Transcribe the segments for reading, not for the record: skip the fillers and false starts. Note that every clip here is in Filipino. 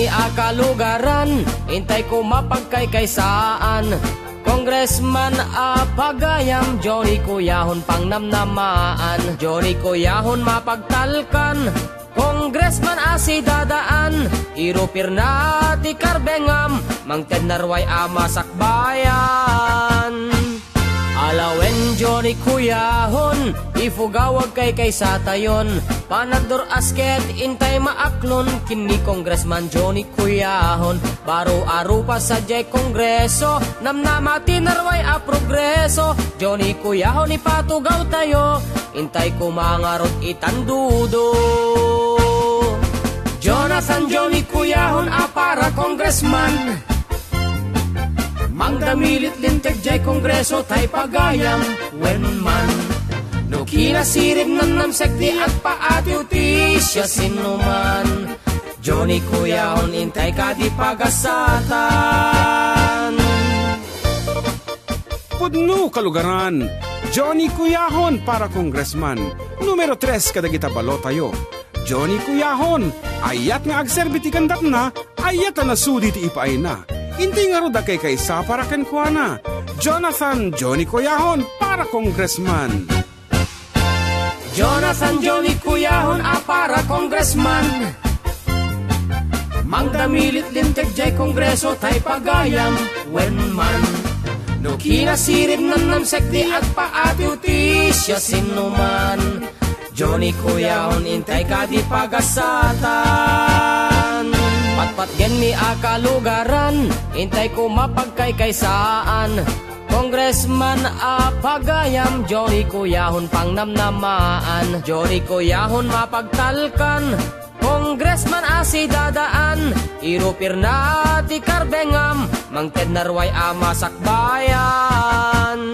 akalugaran, intay ko mapagkaykaysaan. Congressman Apagayam, Johnny Kuyahon pang namnamaan. Johnny Kuyahon mapagtalkan, Congressman Asidadaan. Irupir na ti Karbengam, mangted narway amasakbayan. Alawen Johnny Kuyahon, ifugawag kay satayon. Panagdor asket intay maaklon, kini Congressman Johnny Kuyahon. Baro-aro pa sa jay kongreso, namnamati narway a progreso. Johnny Kuyahon ipatugaw tayo, intay kumangarot itandudo. Jonathan Johnny Kuyahon a para congressman, mangdamilit lintek jay kongreso tay pagayam when man. No kinasirib nan namsek di at paatiw ti siya sinuman. Johnny Kuyahon intay ka di pagasatan. Pudno kalugaran, Johnny Kuyahon para congressman. Numero 3 kadagita balo tayo. Johnny Kuyahon, ayat nga agserbiti kandat na, ayat na sudi ti ipaay na. Hindi nga roda kay kaysa para kenkwana. Jonathan Johnny Kuyahon para congressman. Jonathan Johnny Kuyahon a para congressman, mangdamilit lintek jay kongreso tay pagayam when man. No kinasirib nan namsek di at paatiw ti siya sinuman. Johnny Kuyahon intay ka di pagasatan. Patpat gen mi akalugaran, intay ko mapagkaykaysaan. Congressman Apagayam, Johnny Kuyahon pang namnamaan. Johnny Kuyahon mapagtalkan, Congressman Asidadaan. Irupir na ti Karbengam, mangted narway amasakbayan.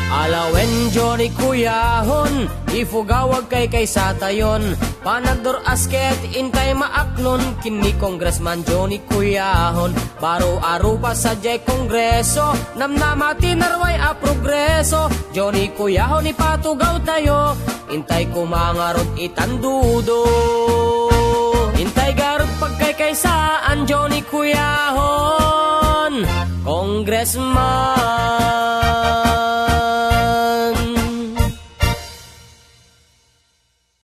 Alawen Johnny Kuyahon, ifugawag kay satayon. Panagdor asket intay maaklon, kini Congressman Johnny Kuyahon. Baro-aro pa sa jay kongreso, namnamati narway a progreso. Johnny Kuyahon ipatugaw tayo, intay kumangarot itandudo. Intay garot pagkaykaysaan Johnny Kuyahon, congressman.